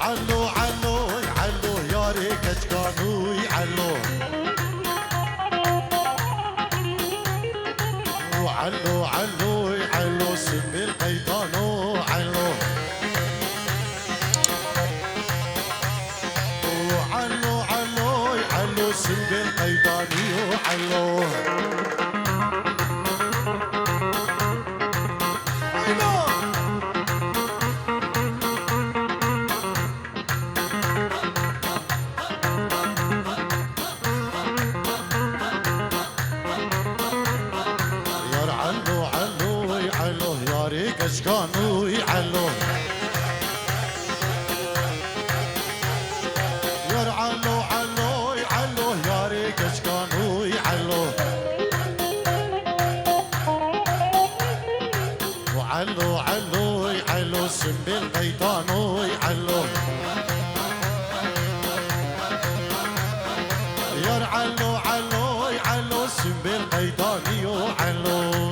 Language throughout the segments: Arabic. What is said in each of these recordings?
علو علو علو ياري كشكانوي علو علو علو علو سمي القيطانو علو علو علو علو سمي القيطانيو علو كانوا يعلو يرعلو علو يعلو يا ريكش كانوا يعلو وعلو علو يعلو سمي القيطانو يعلو يرعلو علو يعلو سمي القيطاني يعلو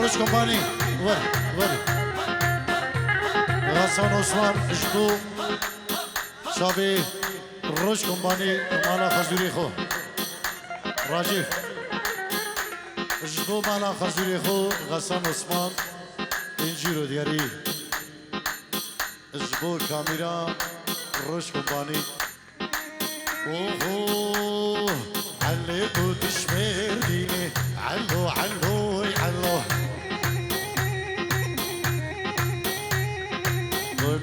روش كومباني ور غسان عثمان اجبو شابي روش كومباني مالا خزوري خو راجيف اجبو مالا خزوري خو غسان عثمان انجيرو دياري اجبو كاميرا روش كومباني اوه علي تو تشمير ديني علو علو علو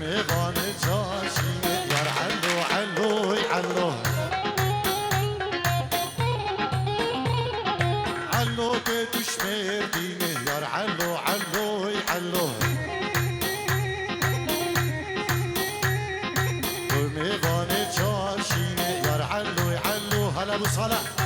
ميغان جاشيني يار علو علو علو علو تشمير ديني يار علو علو علو ميغان جاشيني يار علو علو هلا ابو صلاح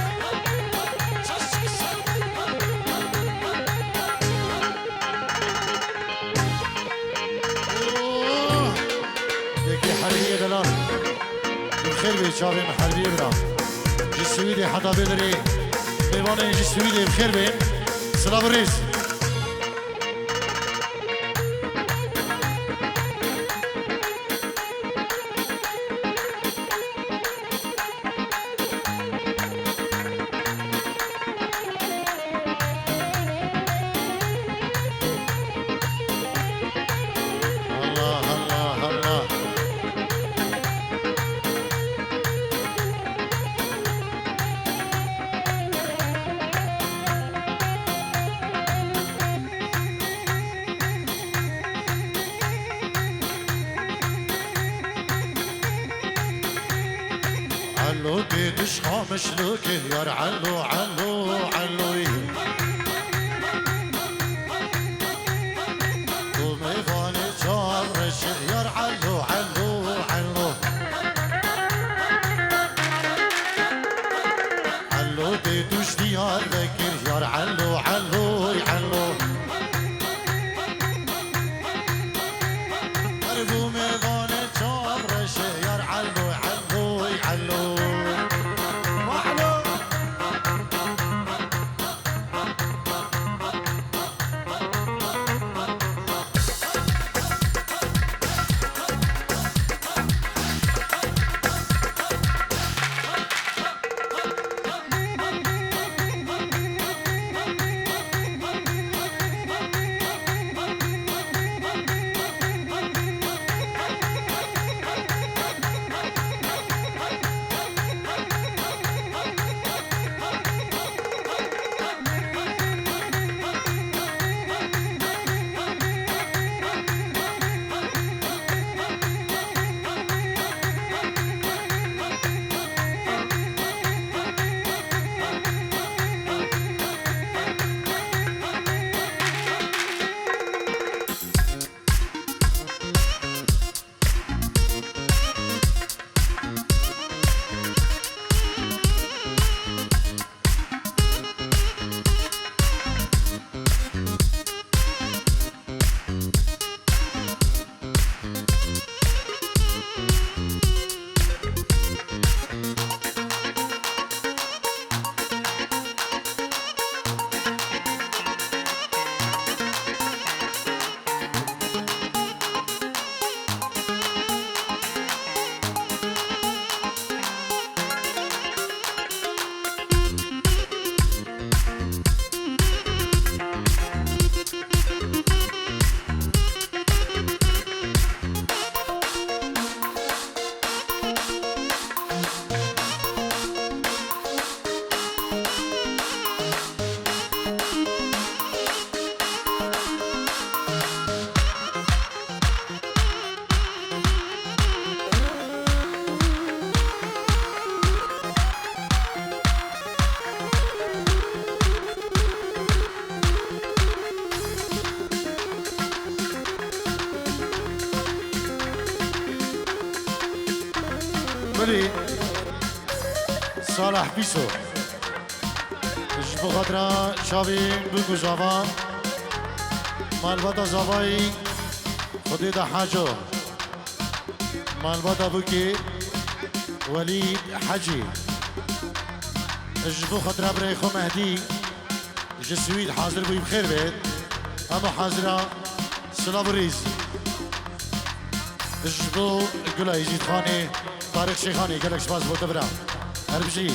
بخير بي شابي محلبي برا جسويدي حدا بدري بيباني جسويدي بخير بي سلام الرئيس علو بيدش خامش لوكي يار علو علو علو وميغاني جارش يار علو علو علو علو بيدش ديار بكر يار علو علو علو قلبو ميغاني جارش يار علو علو علو صالح بيسو جبو خاطرا شابي بوكو زافا مالباتا زافاي خدي دا حاجو مالباتا بوكي وليد حجي جبو خاطرا بريخو مهدي جسويد حاضر بي بخير بيت اما حاضرة سلابريز جبو قولا يزيد خاني طارق شيخاني قالك سباس بو تبرا هربجي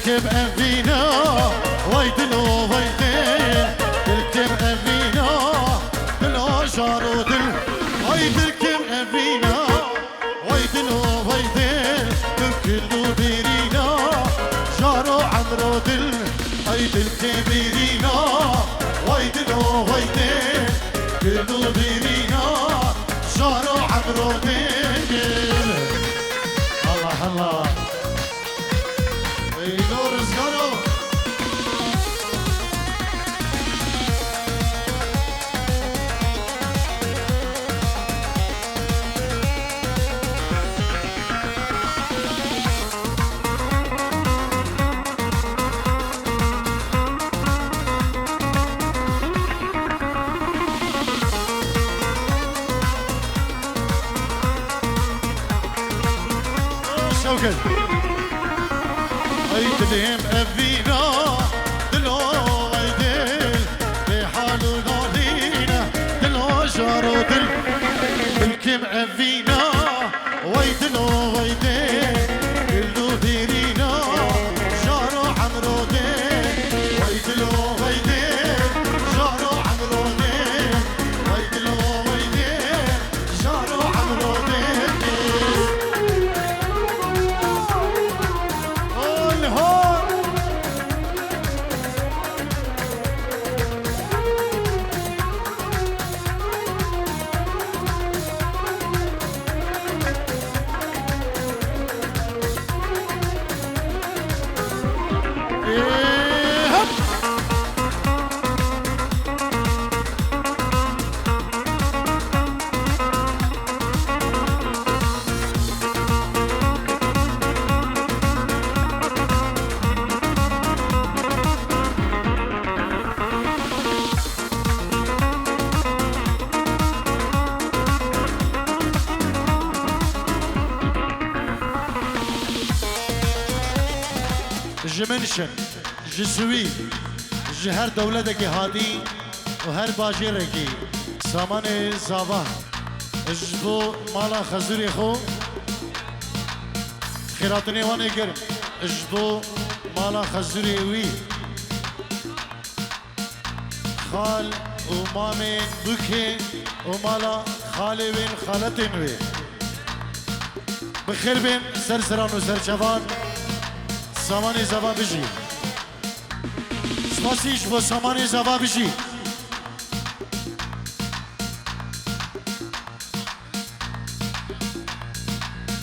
تركب أفينا ويدلو ويدل تركب أفينا دلو شارو دل أي تركب أفينا ويدلو ويدل تركلو ديرينا شارو عمرو دل أي تركب ديرينا ويدلو ويدل تركلو ديرينا شارو عمرو دل الله الله ايدلهم افينا دلو ويدل بحالو نالينا دلو شارو دل بالكم افينا ويدلو ويدل دلو ديرينا شارو عمرو دل ويدلو ويدل شارو عمرو دل ويدلو ويدل شارو عمرو دل جمنشن جسوي جهر دولتك هادي وهر باجركي سامان زابا اجبو مالا خزوري خو خيراتني واني قرم اجبو مالا خزوري وي خال ومامين بوكي ومالا خالي وين خالتين وين بخير بين سرسران وسرشفان ساماني زبا بجي سماسيش بو ساماني زبا بجي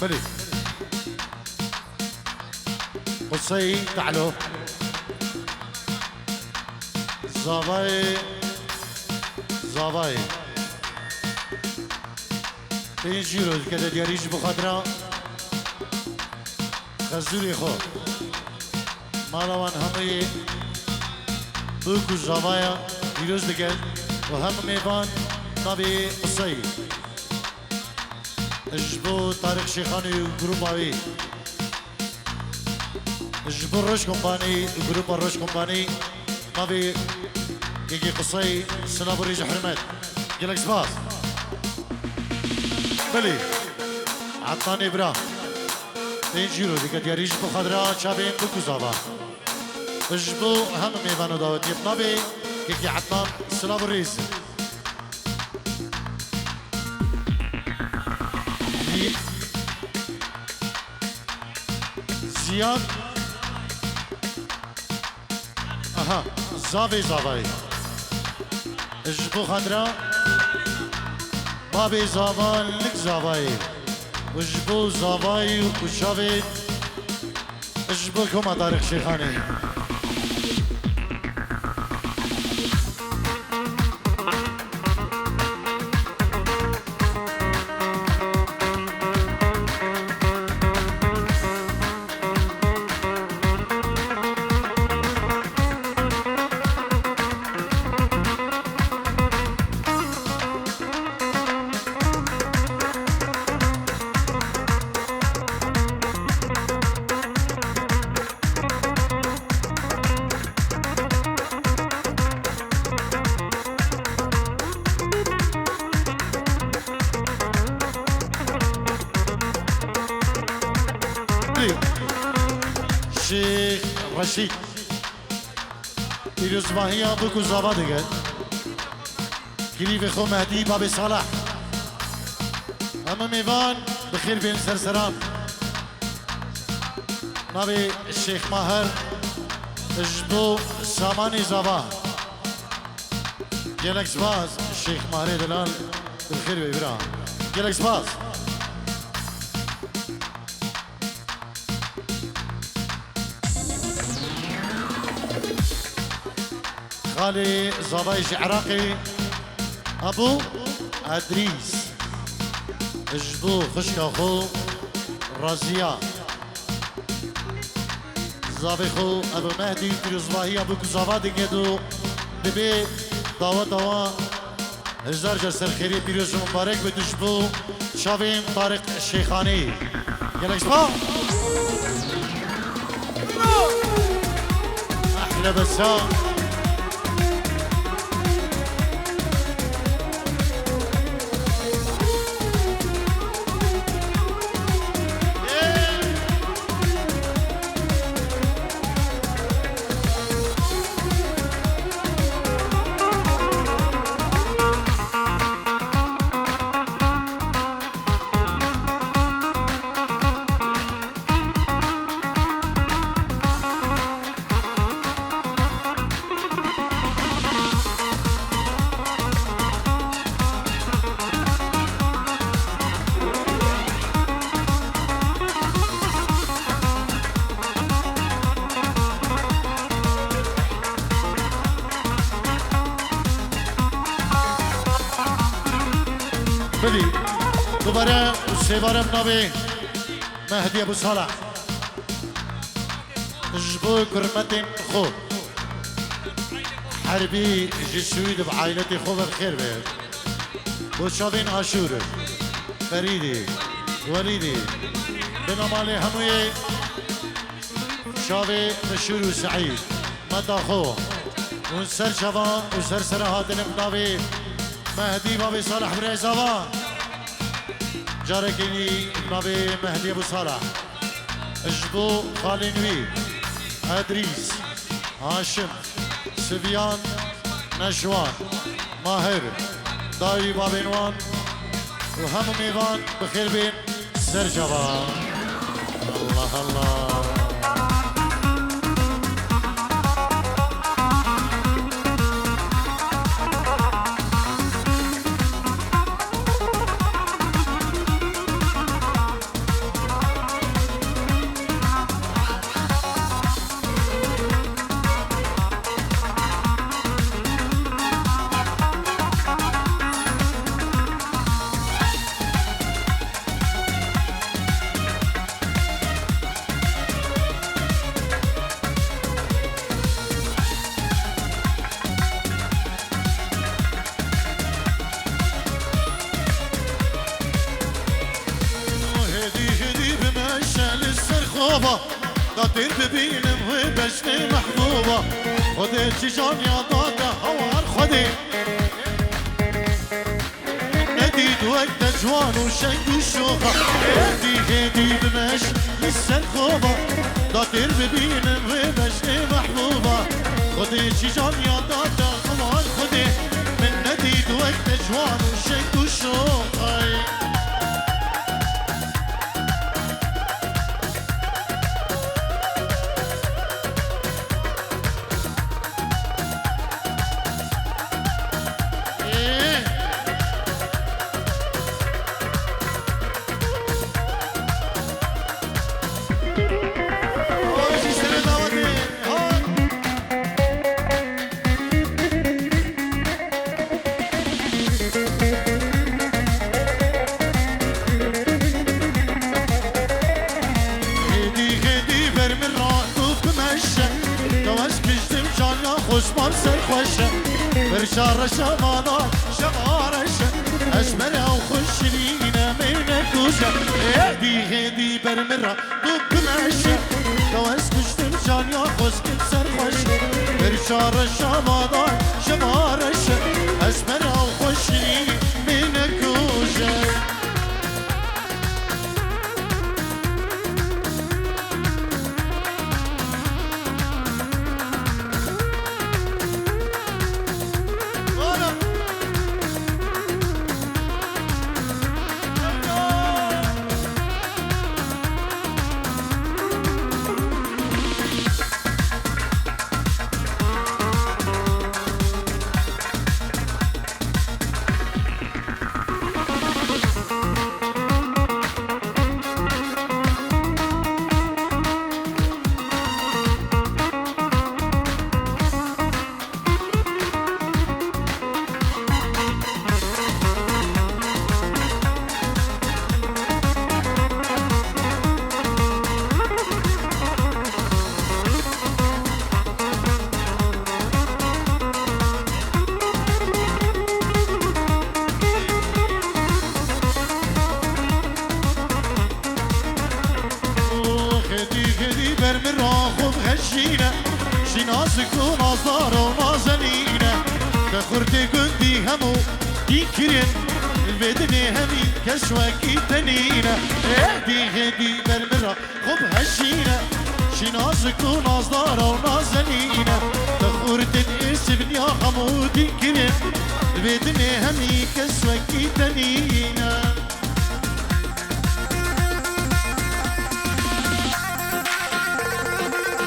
بلي قصي تعالوا زباي زباي بيجيرو كده دياريش بخاطرة خزوري خو مالوان همي بوكو زبايا ديروز بكت وهم ميبان نبي قصي اجبو طارق شيخاني وجروباوي اجبو روش كومباني وجروب روش كومباني نبي يجي قصي سنابو ريج حرمت جلك سباس بلي عطاني برا تنجيرو ديك دياريج بخضرا شابين بكو زابا اجبو هم ميبانو داوت يبنبي يجي عطان سنابو ريز زياد اها زاوي زاوي اجبو خضرا بابي زاوان لك زاوي وجبو زاوي وشافي اجبو كما طارق شيخاني شيخ رشيد پیروز ماهی هم بکو زابا دیگه گریف خو مهدی باب صالح همه میوان بخیر بین سرسران نبی شیخ ماهر اجبو سامانی زابا گلک سباز شیخ ماهر دلال بخیر بیبرا گلک سباز خالي زبايش عراقي ابو ادريس اجبو خشكا خو رازيا زابي خو ابو مهدي تريزواهي ابو كزابادي كدو ببي دوا دوا هزار جرسر خيري بيروز مبارك بتجبو شافين طارق الشيخاني يلا اسمع احلى بسام بلي دوباره سيبارم نبي مهدي ابو صالح جبو كرمتين خو حربي جسويد بعائلتي خو بالخير به وشافين عاشور فريدي وليدي بنمالي هموي شافي مشهور وسعيد مدى خو ونسر شفان وسر سرهات نبي مهدي بابي صالح بريزاوان جاركيني نبي مهدي ابو صالح اجبو خالي نوي ادريس هاشم سفيان نشوان ماهر دایی بابینوان و همه میوان بخیر بین سر جوان الله الله بابا داتير ببينم وبشني محبوبة خدي تجان يا ضاقة هوار خدي نديد وقت جوان وشنق وشوخة هدي هدي بمش لسه الخوبة داتير ببينم وبشني محبوبة خدي تجان يا ضاقة هوار خدي من نديد وقت جوان وشنق وشوخة برشار شمانا شمارشة أشمر أو خشرينا منك وشا هدي هدي برمرة طب معشة كواس كشتم جان يا خوش كنسر خوشة برشار شمانا شمارشة أشمر أو خشرينا منك وشا نازك ونظارة ونازلينة تخرتي قندي همو يكرن البدني همي كشوكي تنينة اهدي هدي برمرة خب هشينة شي نازك ونظارة ونازلينة تخرتي اسم يا همو يكرن البدني همي كشوكي تنينة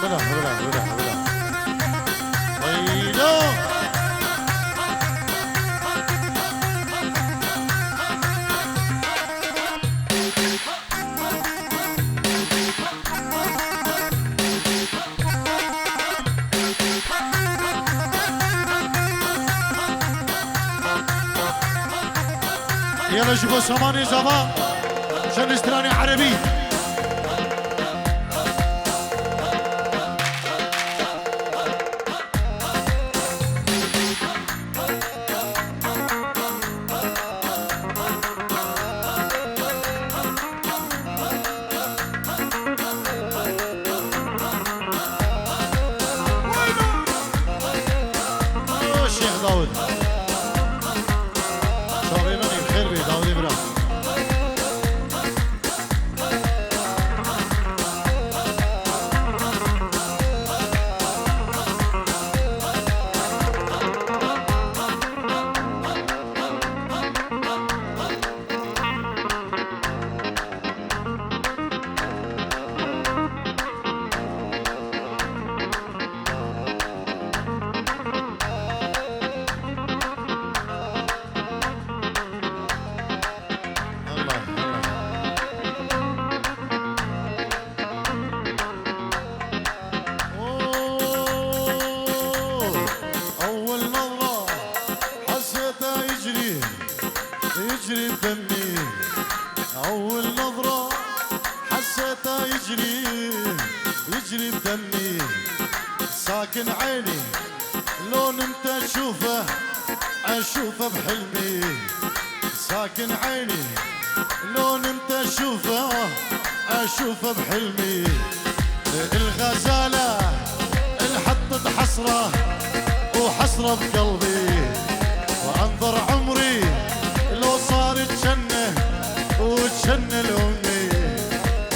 بلا بلا بلا يلا شوفوا سماني زبا شن استراني عربي الشيخ داود شاغليني بخير بي داود إبراهيم يمي أول نظرة حسيتها يجري بدمي ساكن عيني لون انت اشوفه بحلمي ساكن عيني لون انت اشوفه بحلمي الغزالة اللي حطت حسرة وحسرة بقلبي وانظر عمري لو صارت جنة وجنة لأمي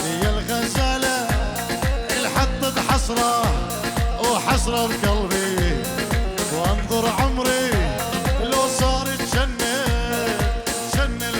هي الغزالة اللي حطت حسرة وحسرة بقلبي وانظر عمري لو صارت جنة لأمي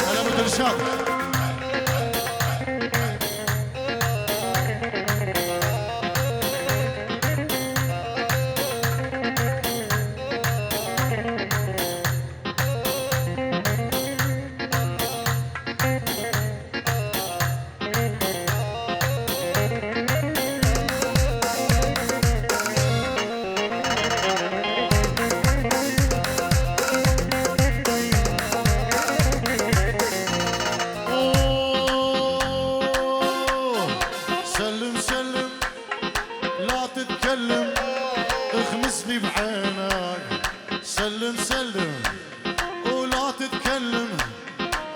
هلا بالإرشاد سلم لا تتكلم اخمسني بعينك سلم ولا تتكلم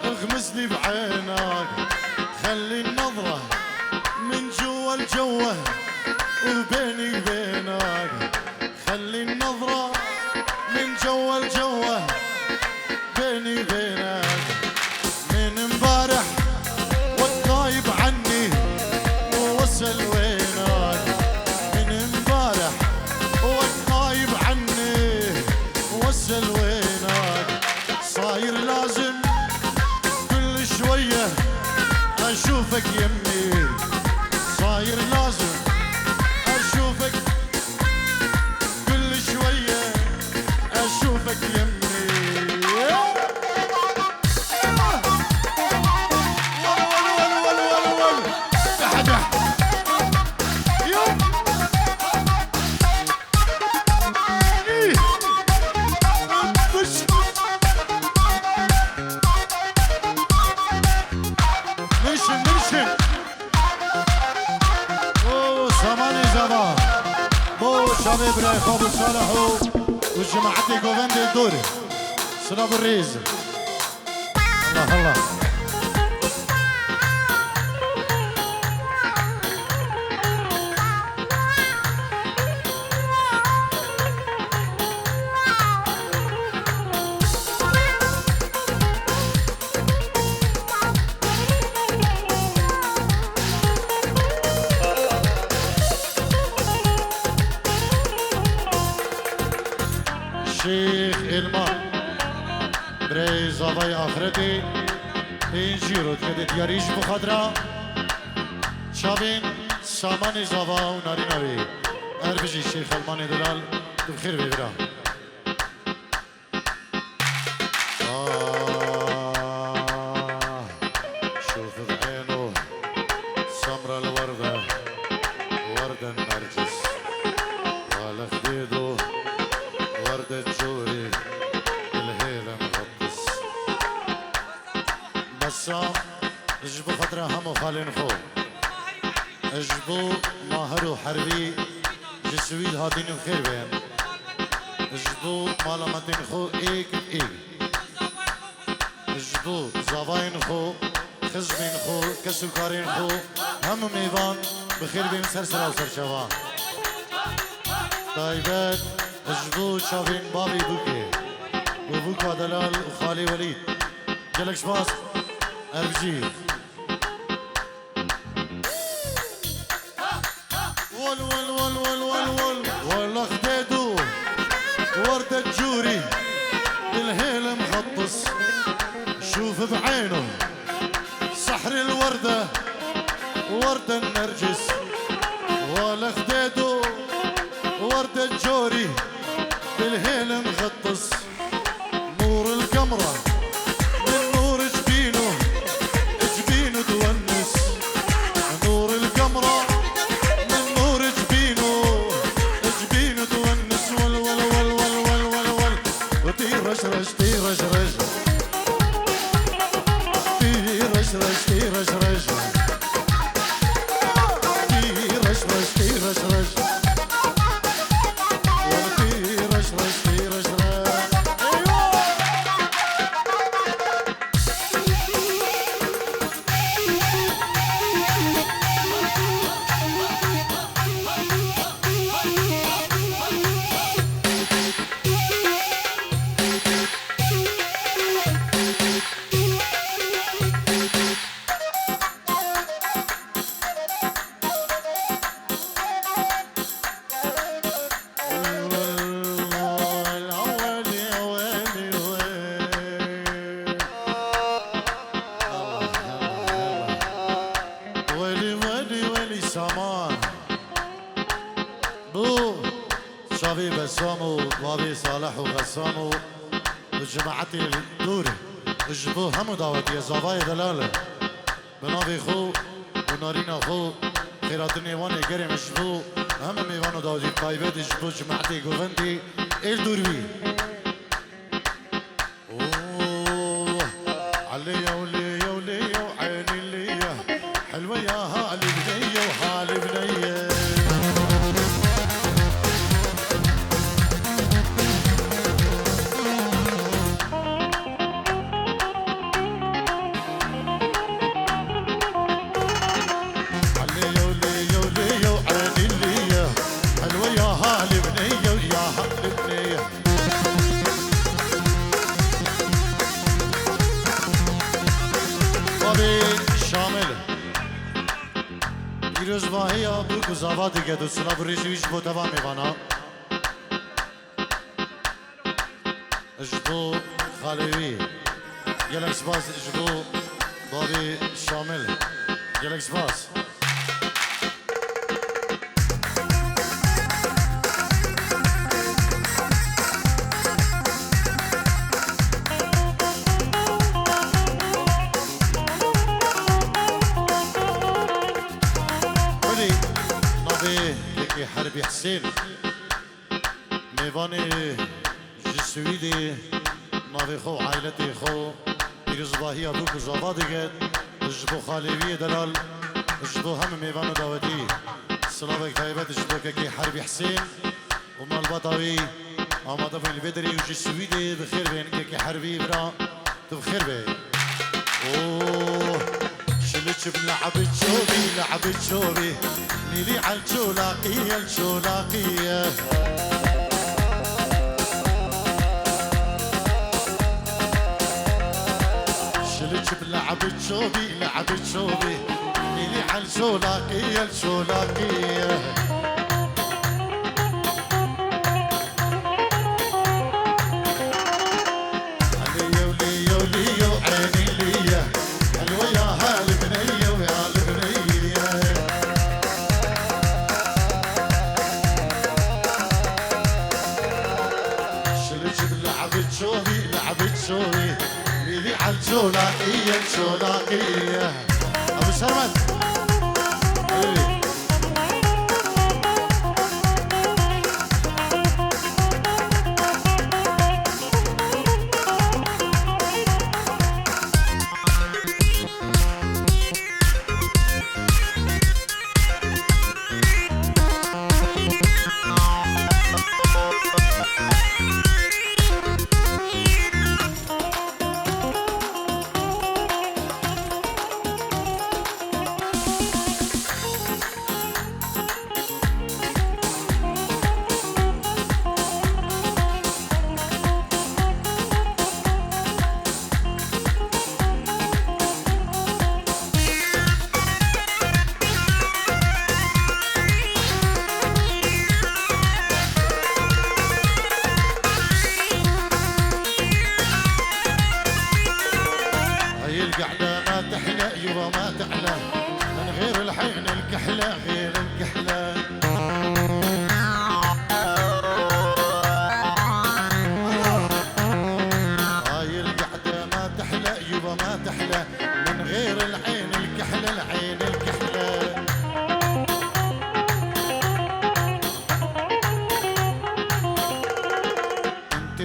اغمزني بعينك خلي النظرة من جوا لجوه وبيني وبينك خلي النظرة من جوا لجوه بيني وبينك من امبارح والغايب عني وصل وينك من امبارح والغايب عني وصل وينك صاير لازم كل شوية اشوفك يمي صاير لازم اشوفك كل شوية اشوفك يمي منشن او ساماني زمان بو شباب رايخاب وصالحو وجماعتي جوفندي الدوري سلام الريز الله شيخ الماء بريز ضي آخرتي بينجيرو تكدت ياريش بخدرة شابين ساماني زاوا وناري ناري أربجي شيخ الماني دلال بخير بيبرا شوف بعينه سمرة الوردة وردة النرجس وعلى خديده وردة جوري الهيلة مغطس بسام اجبو خطرة همو خالين خو اجبو ماهر وحربي جسوي الهادين بخير بين اجبو مالامتين خو ايك ايك اجبو زافاين خو خزمين خو كسوكارين خو هم ميبان بخير بين سرسرة وسرشوان طيبات اجبو شافين بابي بوكي وبوكا دلال وخالي وليد جلك شباس اربجي ول ول ول ول ول ول والله خديدو وردة جوري بالهيل مغطس شوف بعينه سحر الوردة وردة النرجس ولا خديدو وردة جوري يطس نور القمرة من نور جبينه جبينه تونس نور القمرة من نور جبينه جبينه تونس ول ول ول ول ول ول ول وطير رشرش طير رشرش طير رشرش طير رشرش طير رشرش طير رشرش شافي بسامو بابي صالح وغسامو وجماعتي الدوري اجبو هم دعوت يا زباي دلاله بنابي خو ونارينا خو خيرات النيوان قرم اجبو هم ميوانو داودي طيبات اجبو جماعتي قوفندي الدوري اوه علي ولي ولي وعيني لي حلوه يا هالي بنيه وهالي بنيه پیروز واهی آبو کزاوا دیگه دوستنا بریشویش بو توا میوانا اجبو خالوی گلکس باز اجبو بابی شامل گلکس باز حربي حسين ميفاني جسويدي نافي خو عائلتي خو بيرزباهي ابوك زبادقت اجبو خاليوية دلال اجبو هم ميفانو داودي سلامك طيبات اجبو كي حربي حسين ومال بطاوي آماده من البدري وجسويدي بخير بين كي حربي برا بخير بين اوه شلتش بلعبت شوبي لعبت شوبي نيلي عالشولاقية الشولاقية شلتش بلعبت شوبي لعبت شوبي نيلي عالشولاقية الشولاقية الشولاقية الشولاقية أبو سرمد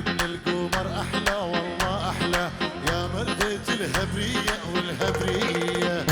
من القمر أحلى والله أحلى يا مردة الهبرية والهبرية